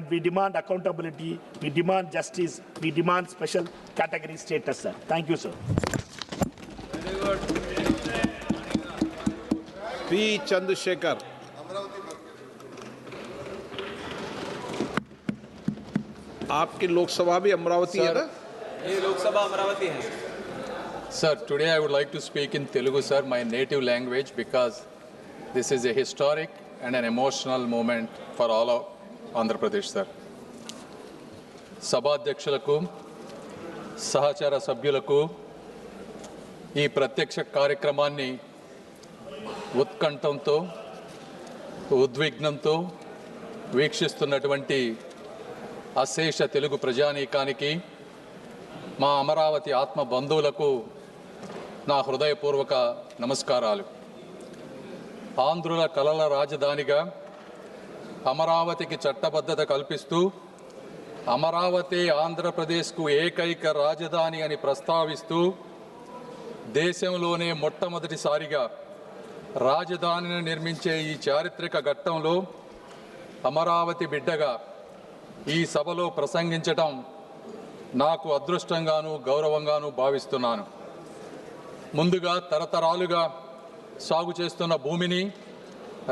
but we demand accountability, we demand justice, we demand special category status, sir. Thank you, sir. Very good. P. Chandrasekhar. आपकी लोकसभा भी अमरावती है ना? ये लोकसभा अमरावती है. Sir, today I would like to speak in Telugu, sir, my native language, because this is a historic and an emotional moment for all of Andhra Pradesh, sir. సభాధ్యక్షులకు సహచర సభ్యులకు ఈ ప్రత్యక్ష కార్యక్రమాన్ని ఉత్కంఠంతో ఉద్విగ్నంతో వీక్షిస్తున్నటువంటి అశేష తెలుగు ప్రజానీకానికి మా అమరావతి ఆత్మ బంధువులకు నా హృదయపూర్వక నమస్కారాలు. ఆంధ్రుల కలల రాజధానిగా అమరావతికి చట్టబద్ధత కల్పిస్తూ అమరావతి ఆంధ్రప్రదేశ్కు ఏకైక రాజధాని అని ప్రస్తావిస్తూ దేశంలోనే మొట్టమొదటిసారిగా రాజధానిని నిర్మించే ఈ చారిత్రక ఘట్టంలో అమరావతి బిడ్డగా ఈ సభలో ప్రసంగించటం నాకు అదృష్టంగాను గౌరవంగాను భావిస్తున్నాను. ముందుగా తరతరాలుగా సాగు చేస్తున్న భూమిని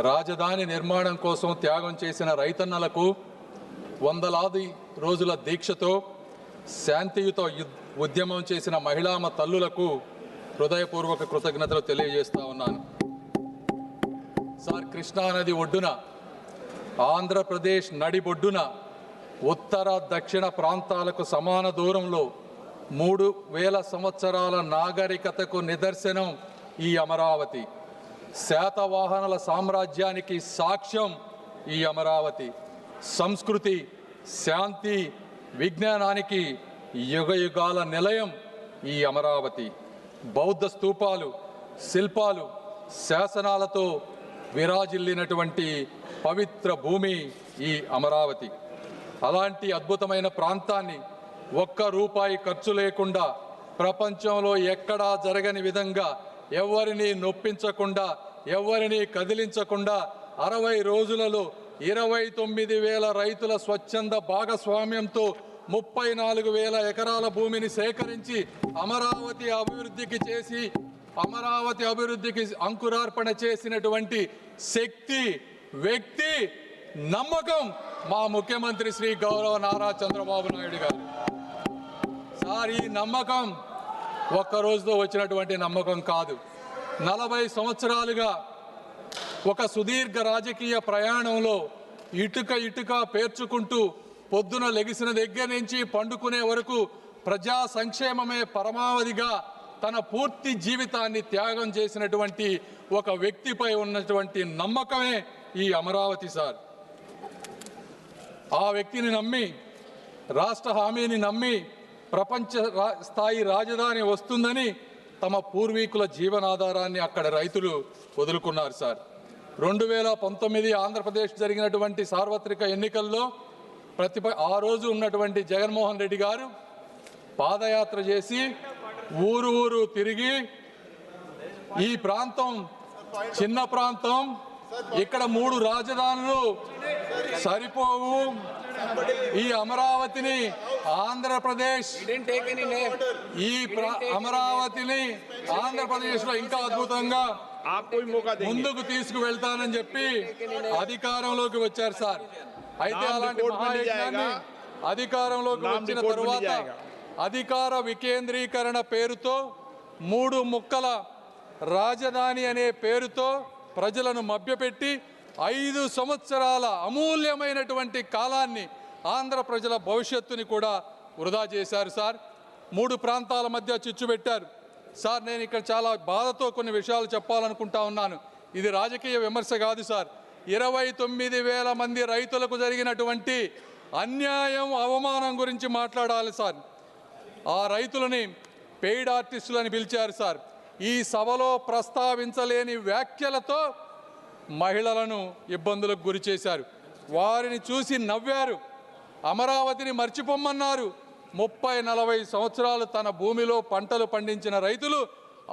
రాజధాని నిర్మాణం కోసం త్యాగం చేసిన రైతన్నలకు వందలాది రోజుల దీక్షతో శాంతియుత ఉద్యమం చేసిన మహిళామ తల్లులకు హృదయపూర్వక కృతజ్ఞతలు తెలియజేస్తా ఉన్నాను. సార్, కృష్ణానది ఒడ్డున ఆంధ్రప్రదేశ్ నడిబొడ్డున ఉత్తర దక్షిణ ప్రాంతాలకు సమాన దూరంలో 3000 సంవత్సరాల నాగరికతకు నిదర్శనం ఈ అమరావతి. శాతవాహనుల సామ్రాజ్యానికి సాక్ష్యం ఈ అమరావతి. సంస్కృతి, శాంతి, విజ్ఞానానికి యుగయుగాల నిలయం ఈ అమరావతి. బౌద్ధ స్తూపాలు, శిల్పాలు, శాసనాలతో విరాజిల్లినటువంటి పవిత్ర భూమి ఈ అమరావతి. అలాంటి అద్భుతమైన ప్రాంతాన్ని ఒక్క రూపాయి ఖర్చు లేకుండా ప్రపంచంలో ఎక్కడా జరగని విధంగా ఎవరిని నొప్పించకుండా ఎవరిని కదిలించకుండా 60 రోజులలో 29,000 రైతుల స్వచ్ఛంద భాగస్వామ్యంతో 34,000 ఎకరాల భూమిని సేకరించి అమరావతి అభివృద్ధికి అంకురార్పణ చేసినటువంటి శక్తి, వ్యక్తి, నమ్మకం మా ముఖ్యమంత్రి శ్రీ గౌరవ నారా చంద్రబాబు నాయుడు గారు. సార్, ఈ నమ్మకం ఒక్క రోజుతో వచ్చినటువంటి నమ్మకం కాదు. 40 సంవత్సరాలుగా ఒక సుదీర్ఘ రాజకీయ ప్రయాణంలో ఇటుక పేర్చుకుంటూ పొద్దున లెగిసిన దగ్గర నుంచి పండుకునే వరకు ప్రజా సంక్షేమమే పరమావధిగా తన పూర్తి జీవితాన్ని త్యాగం చేసినటువంటి ఒక వ్యక్తిపై ఉన్నటువంటి నమ్మకమే ఈ అమరావతి. సార్, ఆ వ్యక్తిని నమ్మి, రాష్ట్ర హామీని నమ్మి ప్రపంచ స్థాయి రాజధాని వస్తుందని తమ పూర్వీకుల జీవనాధారాన్ని అక్కడ రైతులు వదులుకున్నారు. సార్, 2019 ఆంధ్రప్రదేశ్ జరిగినటువంటి సార్వత్రిక ఎన్నికల్లో ఆ రోజు ఉన్నటువంటి జగన్మోహన్ రెడ్డి గారు పాదయాత్ర చేసి ఊరు తిరిగి ఈ ప్రాంతం చిన్న ప్రాంతం, ఇక్కడ 3 రాజధానులు సరిపోవు, ఈ అమరావతిని ఆంధ్రప్రదేశ్లో ఇంకా అద్భుతంగా ముందుకు తీసుకువెళ్తానని చెప్పి అధికారంలోకి వచ్చారు. సార్, అయితే అలాంటి మహాయజ్ఞాన్ని అధికారంలోకి వచ్చిన తరువాత అధికార వికేంద్రీకరణ పేరుతో 3 ముక్కల రాజధాని అనే పేరుతో ప్రజలను మభ్యపెట్టి 5 సంవత్సరాల అమూల్యమైనటువంటి కాలాన్ని ఆంధ్ర ప్రజల భవిష్యత్తుని కూడా వృధా చేశారు. సార్, 3 ప్రాంతాల మధ్య చిచ్చు పెట్టారు. సార్, నేను ఇక్కడ చాలా బాధతో కొన్ని విషయాలు చెప్పాలనుకుంటా ఉన్నాను. ఇది రాజకీయ విమర్శ కాదు సార్. 29,000 మంది రైతులకు జరిగినటువంటి అన్యాయం, అవమానం గురించి మాట్లాడాలి సార్. ఆ రైతులని పెయిడ్ ఆర్టిస్టులని పిలిచారు సార్. ఈ సభలో ప్రస్తావించలేని వ్యాఖ్యలతో మహిళలను ఇబ్బందులకు గురి చేశారు. వారిని చూసి నవ్వారు. అమరావతిని మర్చిపోమ్మన్నారు. 30-40 సంవత్సరాలు తన భూమిలో పంటలు పండించిన రైతులు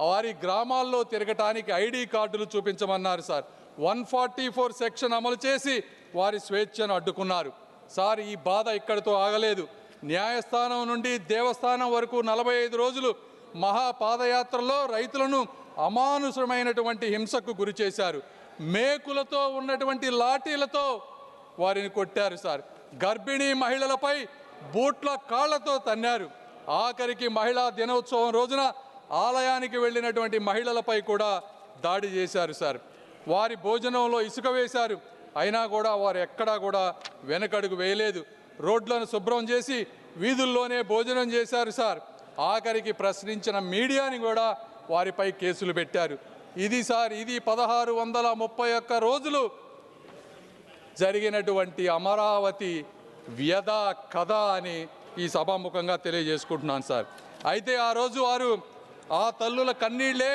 వారి గ్రామాల్లో తిరగటానికి ఐడి కార్డులు చూపించమన్నారు. సార్, 144 సెక్షన్ అమలు చేసి వారి స్వేచ్ఛను అడ్డుకున్నారు. సార్ ఈ బాధ ఇక్కడితో ఆగలేదు. న్యాయస్థానం నుండి దేవస్థానం వరకు 45 రోజులు మహాపాదయాత్రలో రైతులను అమానుషమైనటువంటి హింసకు గురి చేశారు. మేకులతో ఉన్నటువంటి లాఠీలతో వారిని కొట్టారు సార్. గర్భిణీ మహిళలపై బూట్ల కాళ్లతో తన్నారు. ఆఖరికి మహిళా దినోత్సవం రోజున ఆలయానికి వెళ్ళినటువంటి మహిళలపై కూడా దాడి చేశారు సార్. వారి భోజనంలో ఇసుక వేశారు. అయినా కూడా వారు ఎక్కడా కూడా వెనకడుగు వేయలేదు. రోడ్లను శుభ్రం చేసి వీధుల్లోనే భోజనం చేశారు సార్. ఆఖరికి ప్రశ్నించిన మీడియాని కూడా వారిపై కేసులు పెట్టారు. ఇది 1631 రోజులు జరిగినటువంటి అమరావతి వ్యధ కథ అని ఈ సభాముఖంగా తెలియజేసుకుంటున్నాను సార్. అయితే ఆ రోజు వారు ఆ తల్లుల కన్నీళ్లే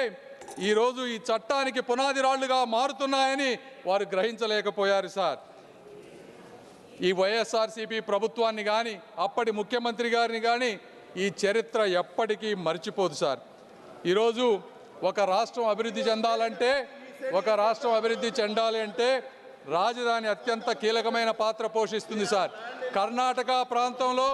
ఈరోజు ఈ చట్టానికి పునాది రాళ్లుగా మారుతున్నాయని వారు గ్రహించలేకపోయారు సార్. ఈ వైఎస్ఆర్సీపీ ప్రభుత్వాన్ని కానీ అప్పటి ముఖ్యమంత్రి గారిని కానీ ఈ చరిత్ర ఎప్పటికీ మర్చిపోదు సార్. ఈరోజు ఒక రాష్ట్రం అభివృద్ధి చెందాలి అంటే రాజధాని అత్యంత కీలకమైన పాత్ర పోషిస్తుంది సార్. కర్ణాటక ప్రాంతంలో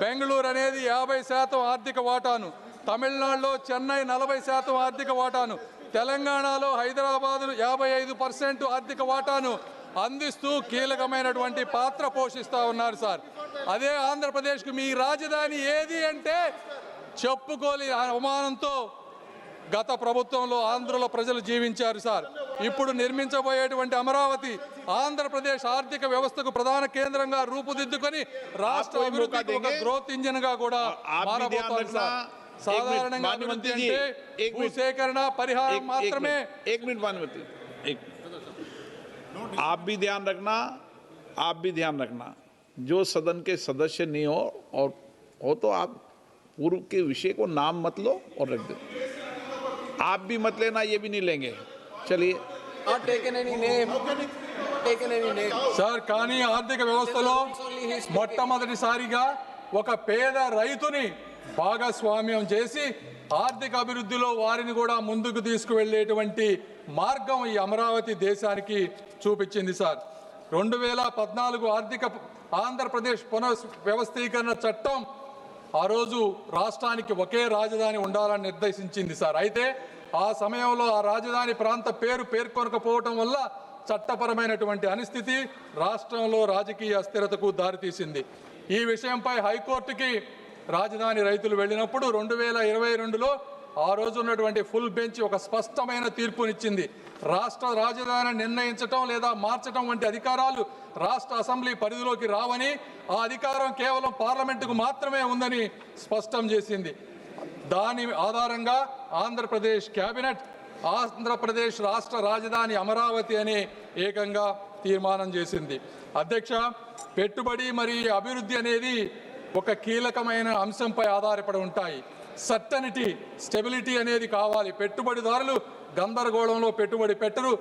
బెంగళూరు అనేది 50% ఆర్థిక వాటాను, తమిళనాడులో చెన్నై 40% ఆర్థిక వాటాను, తెలంగాణలో హైదరాబాద్ 55% ఆర్థిక వాటాను అందిస్తూ కీలకమైనటువంటి పాత్ర పోషిస్తూ ఉన్నారు సార్. అదే ఆంధ్రప్రదేశ్కు మీ రాజధాని ఏది అంటే చెప్పుకోలేని అవమానంతో గత ప్రభుత్వంలో ఆంధ్రుల ప్రజలు జీవించారు సార్. ఇప్పుడు నిర్మించబోయేటువంటి అమరావతి ఆంధ్రప్రదేశ్ ఆర్థిక వ్యవస్థకు ప్రధాన కేంద్రంగా రూపుదిద్దుకొని రాష్ట్ర అభివృద్ధికి ఒక గ్రోత్ ఇంజిన్ గా కూడా మారబోతోంది సార్. సాధారణంగా అభివృద్ధి అంటే భూసేకరణ పరిహారం మాత్రమే. एक मिनट भानुमति, आप भी ध्यान रखना जो सदन के सदस्य नहीं हो तो आप पूर्व के विषय को नाम मत लो और रख दो. आप भी मत लेना, ये भी नहीं लेंगे. चलिए. సార్ కానీ ఆర్థిక వ్యవస్థలో మొట్టమొదటిసారిగా ఒక పేద రైతుని భాగస్వామ్యం చేసి ఆర్థిక అభివృద్ధిలో వారిని కూడా ముందుకు తీసుకువెళ్ళేటువంటి మార్గం ఈ అమరావతి దేశానికి చూపించింది సార్. 2014 ఆంధ్రప్రదేశ్ పునర్వ్యవస్థీకరణ చట్టం ఆ రోజు రాష్ట్రానికి ఒకే రాజధాని ఉండాలని నిర్దేశించింది సార్. అయితే ఆ సమయంలో ఆ రాజధాని ప్రాంత పేర్కొనకపోవటం వల్ల చట్టపరమైనటువంటి అనిస్థితి రాష్ట్రంలో రాజకీయ అస్థిరతకు దారితీసింది. ఈ విషయంపై హైకోర్టుకి రాజధాని రైతులు వెళ్ళినప్పుడు 2022లో ఆ రోజు ఉన్నటువంటి ఫుల్ బెంచ్ ఒక స్పష్టమైన తీర్పునిచ్చింది. రాష్ట్ర రాజధాని నిర్ణయించటం లేదా మార్చటం వంటి అధికారాలు రాష్ట్ర అసెంబ్లీ పరిధిలోకి రావని, ఆ అధికారం కేవలం పార్లమెంటుకు మాత్రమే ఉందని స్పష్టం చేసింది. దాని ఆధారంగా ఆంధ్రప్రదేశ్ కేబినెట్ ఆంధ్రప్రదేశ్ రాష్ట్ర రాజధాని అమరావతి అని ఏకంగా తీర్మానం చేసింది. అధ్యక్ష, పెట్టుబడి మరియు అభివృద్ధి అనేది ఒక కీలకమైన అంశంపై ఆధారపడి ఉంటాయి. సర్టనిటీ, స్టెబిలిటీ అనేది కావాలి. పెట్టుబడిదారులు గందరగోళంలో పెట్టుబడి పెట్టరు.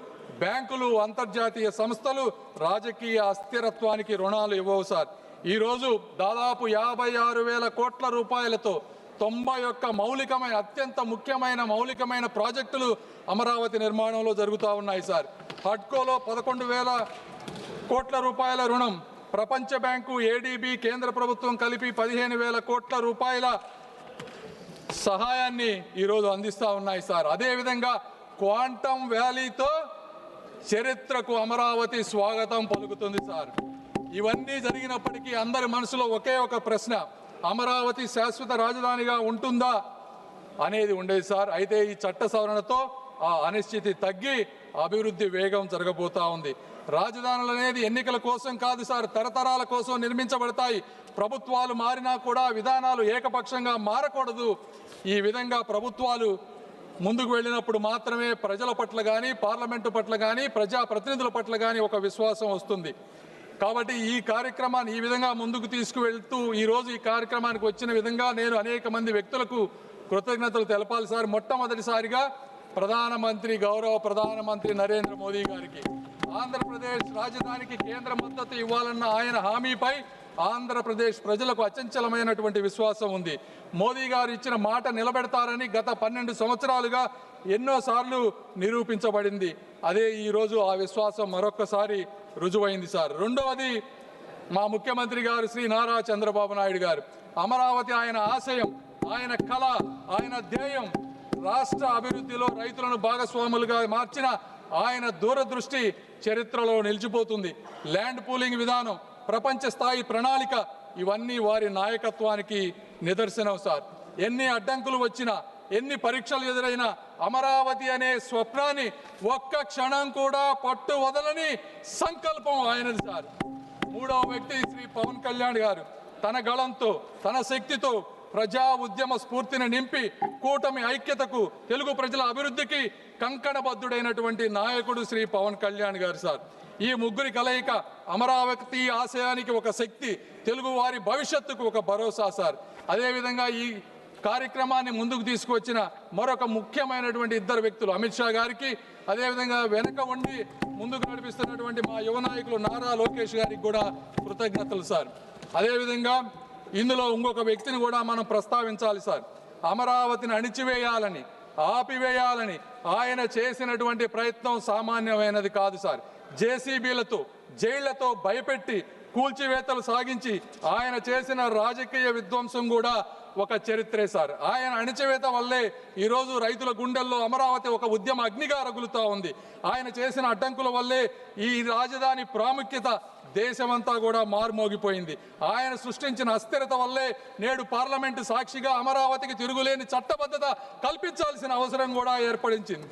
బ్యాంకులు, అంతర్జాతీయ సంస్థలు రాజకీయ అస్థిరత్వానికి రుణాలు ఇవ్వవు సార్. ఈరోజు దాదాపు 56,000 కోట్ల రూపాయలతో 91 అత్యంత ముఖ్యమైన మౌలికమైన ప్రాజెక్టులు అమరావతి నిర్మాణంలో జరుగుతూ ఉన్నాయి సార్. హడ్కోలో 11,000 కోట్ల రూపాయల రుణం, ప్రపంచ బ్యాంకు, ఏడీబీ, కేంద్ర ప్రభుత్వం కలిపి 15,000 కోట్ల రూపాయల సహాయాన్ని ఈరోజు అందిస్తూ ఉన్నాయి సార్. అదేవిధంగా క్వాంటమ్ వ్యాలీతో చరిత్రకు అమరావతి స్వాగతం పలుకుతుంది సార్. ఇవన్నీ జరిగినప్పటికీ అందరి మనసులో ఒకే ఒక ప్రశ్న, అమరావతి శాశ్వత రాజధానిగా ఉంటుందా అనేది ఉండేది సార్. అయితే ఈ చట్ట సవరణతో ఆ అనిశ్చితి తగ్గి అభివృద్ధి వేగం జరగబోతా ఉంది. రాజధానులు అనేది ఎన్నికల కోసం కాదు సార్, తరతరాల కోసం నిర్మించబడతాయి. ప్రభుత్వాలు మారినా కూడా విధానాలు ఏకపక్షంగా మారకూడదు. ఈ విధంగా ప్రభుత్వాలు ముందుకు వెళ్ళినప్పుడు మాత్రమే ప్రజల పట్ల కానీ, పార్లమెంటు పట్ల కానీ, ప్రజాప్రతినిధుల పట్ల కానీ ఒక విశ్వాసం వస్తుంది. కాబట్టి ఈ కార్యక్రమాన్ని ఈ విధంగా ముందుకు తీసుకువెళ్తూ ఈరోజు ఈ కార్యక్రమానికి వచ్చిన విధంగా నేను అనేక మంది వ్యక్తులకు కృతజ్ఞతలు తెలపాలి సార్. మొట్టమొదటిసారిగా గౌరవ ప్రధానమంత్రి నరేంద్ర మోదీ గారికి ఆంధ్రప్రదేశ్ రాజధానికి కేంద్ర మద్దతు ఇవ్వాలన్న ఆయన హామీపై ఆంధ్రప్రదేశ్ ప్రజలకు అచంచలమైనటువంటి విశ్వాసం ఉంది. మోదీ గారు ఇచ్చిన మాట నిలబెడతారని గత 12 సంవత్సరాలుగా ఎన్నోసార్లు నిరూపించబడింది. అదే ఈరోజు ఆ విశ్వాసం మరొక్కసారి రుజువైంది సార్. రెండవది మా ముఖ్యమంత్రి గారు శ్రీ నారా చంద్రబాబు నాయుడు గారు. అమరావతి ఆయన ఆశయం, ఆయన కళ, ఆయన ధ్యేయం. రాష్ట్ర అభివృద్ధిలో రైతులను భాగస్వాములుగా మార్చిన ఆయన దూరదృష్టి చరిత్రలో నిలిచిపోతుంది. ల్యాండ్ పూలింగ్ విధానం, ప్రపంచ స్థాయి ప్రణాళిక, ఇవన్నీ వారి నాయకత్వానికి నిదర్శనం సార్. ఎన్ని అడ్డంకులు వచ్చినా, ఎన్ని పరీక్షలు ఎదురైనా అమరావతి అనే స్వప్నాన్ని ఒక్క క్షణం కూడా పట్టు వదలని సంకల్పం ఆయనది సార్. మూడవ వ్యక్తి శ్రీ పవన్ కళ్యాణ్ గారు తన గళంతో, తన శక్తితో ప్రజా ఉద్యమ స్ఫూర్తిని నింపి కూటమి ఐక్యతకు, తెలుగు ప్రజల అభివృద్ధికి కంకణబద్ధుడైనటువంటి నాయకుడు శ్రీ పవన్ కళ్యాణ్ గారు సార్. ఈ ముగ్గురి కలయిక అమరావతి ఆశయానికి ఒక శక్తి, తెలుగు వారి భవిష్యత్తుకు ఒక భరోసా సార్. అదేవిధంగా ఈ కార్యక్రమాన్ని ముందుకు తీసుకువచ్చిన మరొక ముఖ్యమైనటువంటి ఇద్దరు వ్యక్తులు, అమిత్ షా గారికి, అదేవిధంగా వెనక ఉండి ముందుకు నడిపిస్తున్నటువంటి మా యువ నాయకులు నారా లోకేష్ గారికి కూడా కృతజ్ఞతలు సార్. అదేవిధంగా ఇందులో ఇంకొక వ్యక్తిని కూడా మనం ప్రస్తావించాలి సార్. అమరావతిని అణిచివేయాలని, ఆపివేయాలని ఆయన చేసినటువంటి ప్రయత్నం సామాన్యమైనది కాదు సార్. జేసీబీలతో, జైళ్లతో భయపెట్టి కూల్చివేతలు సాగించి ఆయన చేసిన రాజకీయ విధ్వంసం కూడా ఒక చరిత్రే సార్. ఆయన అణిచివేత వల్లే ఈరోజు రైతుల గుండెల్లో అమరావతి ఒక ఉద్యమ అగ్నిగా రగులుతూ ఉంది. ఆయన చేసిన అడ్డంకుల వల్లే ఈ రాజధాని ప్రాముఖ్యత దేశమంతా కూడా మారుమోగిపోయింది. ఆయన సృష్టించిన అస్థిరత వల్లే నేడు పార్లమెంటు సాక్షిగా అమరావతికి తిరుగులేని చట్టబద్ధత కల్పించాల్సిన అవసరం కూడా ఏర్పడించింది.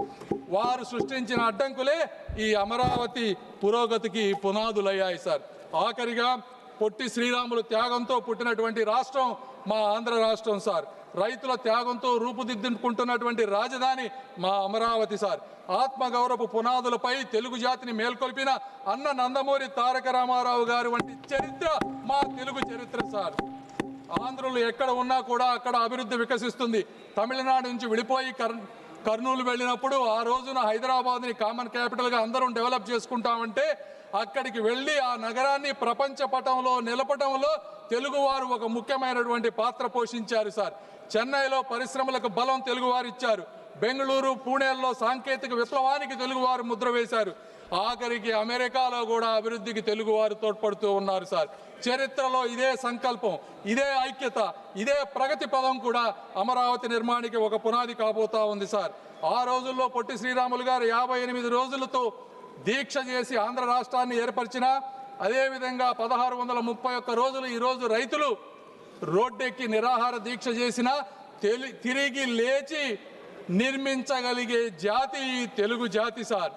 వారు సృష్టించిన అడ్డంకులే ఈ అమరావతి పురోగతికి పునాదులయ్యాయి సార్. ఆఖరిగా పొట్టి శ్రీరాములు త్యాగంతో పుట్టినటువంటి రాష్ట్రం మా ఆంధ్ర రాష్ట్రం సార్. రైతుల త్యాగంతో రూపుదిద్దుకుంటున్నటువంటి రాజధాని మా అమరావతి సార్. ఆత్మగౌరవ పునాదులపై తెలుగు జాతిని మేల్కొల్పిన అన్న నందమూరి తారక రామారావు గారు వంటి చరిత్ర మా తెలుగు చరిత్ర సార్. ఆంధ్రులు ఎక్కడ ఉన్నా కూడా అక్కడ అభివృద్ధి వికసిస్తుంది. తమిళనాడు నుంచి విడిపోయి కర్నూలు వెళ్ళినప్పుడు ఆ రోజున హైదరాబాద్ని కామన్ క్యాపిటల్గా అందరం డెవలప్ చేసుకుంటామంటే అక్కడికి వెళ్ళి ఆ నగరాన్ని ప్రపంచ పటంలో నిలపడంలో తెలుగువారు ఒక ముఖ్యమైనటువంటి పాత్ర పోషించారు సార్. చెన్నైలో పరిశ్రమలకు బలం తెలుగువారు ఇచ్చారు. బెంగళూరు, పూణేల్లో సాంకేతిక విప్లవానికి తెలుగువారు ముద్ర వేశారు. ఆఖరికి అమెరికాలో కూడా అభివృద్ధికి తెలుగువారు తోడ్పడుతూ ఉన్నారు సార్. చరిత్రలో ఇదే సంకల్పం, ఇదే ఐక్యత, ఇదే ప్రగతి పదం కూడా అమరావతి నిర్మాణానికి ఒక పునాది కాబోతా ఉంది సార్. ఆ రోజుల్లో పొట్టి శ్రీరాములు గారు 58 రోజులతో దీక్ష చేసి ఆంధ్ర రాష్ట్రాన్ని ఏర్పరిచిన, అదేవిధంగా 1631 రోజులు ఈరోజు రైతులు రోడ్డెక్కి నిరాహార దీక్ష చేసిన తిరిగి లేచి నిర్మించగలిగే జాతి తెలుగు జాతి సార్.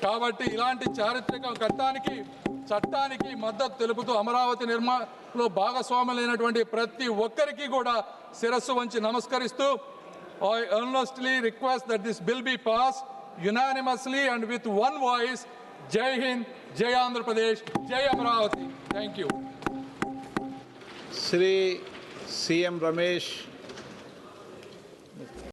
కాబట్టి ఇలాంటి చారిత్రక ఘట్టానికి, చట్టానికి మద్దతు తెలుపుతూ అమరావతి నిర్మాణంలో భాగస్వాములైనటువంటి ప్రతి ఒక్కరికి కూడా శిరస్సు వంచి నమస్కరిస్తూ I earnestly request that this bill be passed unanimously and with one voice. Jai Hind, Jai Andhra Pradesh, Jai Amaravati. Thank you. Shri CM Ramesh